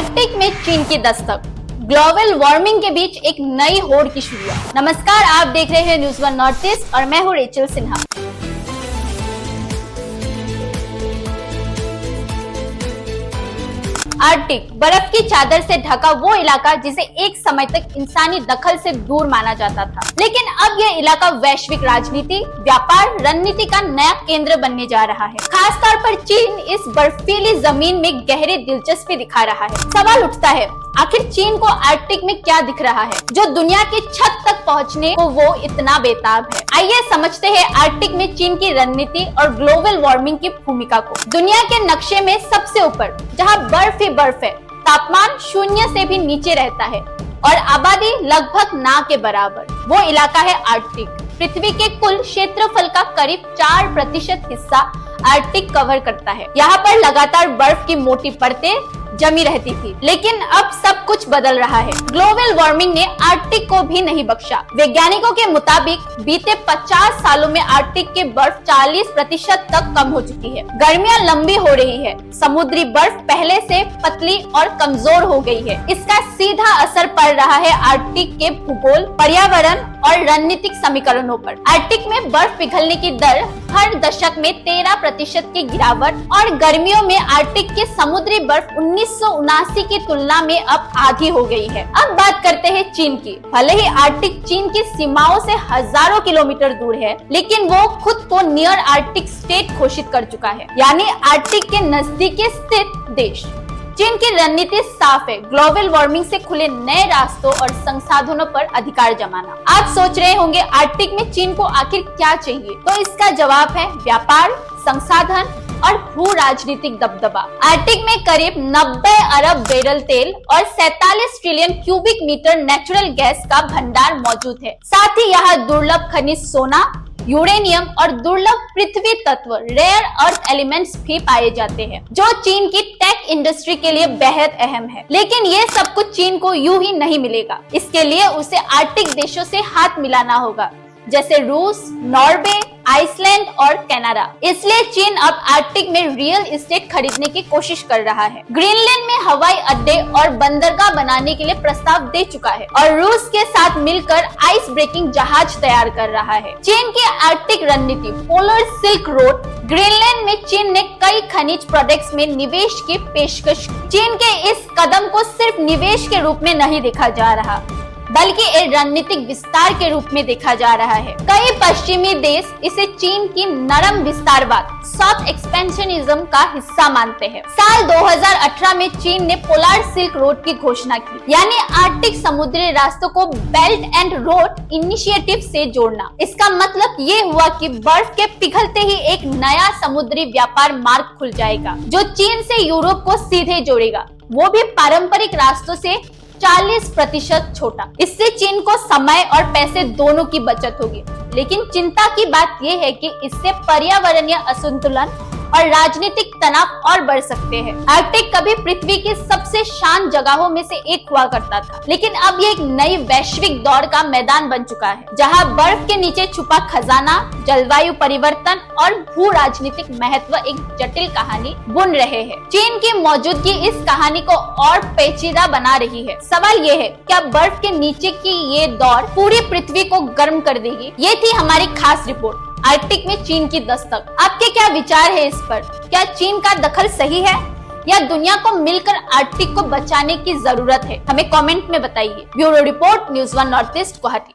Arctic में चीन की दस्तक, ग्लोबल वार्मिंग के बीच एक नई होड़ की शुरुआत। नमस्कार, आप देख रहे हैं न्यूज़ वन नॉर्थ ईस्ट और मैं हूं रेचल सिन्हा। आर्कटिक बर्फ की चादर से ढका वो इलाका जिसे एक समय तक इंसानी दखल से दूर माना जाता था, लेकिन अब यह इलाका वैश्विक राजनीति, व्यापार, रणनीति का नया केंद्र बनने जा रहा है। खासतौर पर चीन इस बर्फीली जमीन में गहरी दिलचस्पी दिखा रहा है। सवाल उठता है, आखिर चीन को आर्कटिक में क्या दिख रहा है जो दुनिया की छत तक पहुंचने को वो इतना बेताब है। आइए समझते हैं आर्कटिक में चीन की रणनीति और ग्लोबल वार्मिंग की भूमिका को। दुनिया के नक्शे में सबसे ऊपर जहां बर्फ ही बर्फ है, तापमान 0 से भी नीचे रहता है और आबादी लगभग ना के बराबर, वो इलाका है आर्कटिक। पृथ्वी के कुल क्षेत्रफल का करीब 4% हिस्सा आर्कटिक कवर करता है। यहाँ पर लगातार बर्फ की मोटी परतें जमी रहती थी, लेकिन अब सब कुछ बदल रहा है। ग्लोबल वार्मिंग ने आर्कटिक को भी नहीं बख्शा। वैज्ञानिकों के मुताबिक बीते 50 सालों में आर्कटिक की बर्फ 40% तक कम हो चुकी है। गर्मियां लंबी हो रही है, समुद्री बर्फ पहले से पतली और कमजोर हो गई है। इसका सीधा असर पड़ रहा है आर्कटिक के भूगोल, पर्यावरण और रणनीतिक समीकरणों पर। आर्कटिक में बर्फ पिघलने की दर हर दशक में 13% की गिरावट और गर्मियों में आर्कटिक की समुद्री बर्फ 1979 की तुलना में अब आधी हो गई है। अब बात करते हैं चीन की। भले ही आर्कटिक चीन की सीमाओं से हजारों किलोमीटर दूर है, लेकिन वो खुद को नियर आर्कटिक स्टेट घोषित कर चुका है, यानी आर्कटिक के नजदीक स्थित देश। चीन की रणनीति साफ है, ग्लोबल वार्मिंग से खुले नए रास्तों और संसाधनों पर अधिकार जमाना। आप सोच रहे होंगे आर्कटिक में चीन को आखिर क्या चाहिए, तो इसका जवाब है व्यापार, संसाधन और भू राजनीतिक दबदबा। आर्कटिक में करीब 90 अरब बैरल तेल और 47 trillion cubic metre natural gas का भंडार मौजूद है। साथ ही यहाँ दुर्लभ खनिज सोना, यूरेनियम और दुर्लभ पृथ्वी तत्व रेयर अर्थ एलिमेंट्स भी पाए जाते हैं, जो चीन की टेक इंडस्ट्री के लिए बेहद अहम है। लेकिन ये सब कुछ चीन को यूं ही नहीं मिलेगा। इसके लिए उसे आर्कटिक देशों से हाथ मिलाना होगा, जैसे रूस, नॉर्वे, आइसलैंड और कनाडा। इसलिए चीन अब आर्कटिक में रियल एस्टेट खरीदने की कोशिश कर रहा है। ग्रीनलैंड में हवाई अड्डे और बंदरगाह बनाने के लिए प्रस्ताव दे चुका है और रूस के साथ मिलकर आइस ब्रेकिंग जहाज तैयार कर रहा है। चीन की आर्कटिक रणनीति पोलर सिल्क रोड। ग्रीनलैंड में चीन ने कई खनिज प्रोडक्ट्स में निवेश की पेशकश की। चीन के इस कदम को सिर्फ निवेश के रूप में नहीं देखा जा रहा, बल्कि एक रणनीतिक विस्तार के रूप में देखा जा रहा है। कई पश्चिमी देश इसे चीन की नरम विस्तारवाद, सॉफ्ट एक्सपेंशनिज्म का हिस्सा मानते हैं। साल 2018 में चीन ने पोलर सिल्क रोड की घोषणा की, यानी आर्कटिक समुद्री रास्तों को बेल्ट एंड रोड इनिशिएटिव से जोड़ना। इसका मतलब ये हुआ कि बर्फ के पिघलते ही एक नया समुद्री व्यापार मार्ग खुल जाएगा, जो चीन से यूरोप को सीधे जोड़ेगा, वो भी पारंपरिक रास्तों से 40% छोटा। इससे चीन को समय और पैसे दोनों की बचत होगी। लेकिन चिंता की बात यह है कि इससे पर्यावरणीय असंतुलन और राजनीतिक तनाव और बढ़ सकते हैं। आर्कटिक कभी पृथ्वी की सबसे शांत जगहों में से एक हुआ करता था, लेकिन अब ये एक नई वैश्विक दौड़ का मैदान बन चुका है, जहां बर्फ के नीचे छुपा खजाना, जलवायु परिवर्तन और भू राजनीतिक महत्व एक जटिल कहानी बुन रहे हैं। चीन की मौजूदगी इस कहानी को और पेचीदा बना रही है। सवाल ये है, क्या बर्फ के नीचे की ये दौड़ पूरी पृथ्वी को गर्म कर देगी? ये थी हमारी खास रिपोर्ट, आर्कटिक में चीन की दस्तक। आपके क्या विचार है इस पर? क्या चीन का दखल सही है या दुनिया को मिलकर आर्कटिक को बचाने की जरूरत है? हमें कमेंट में बताइए। Bureau report, news one north east, Guwahati.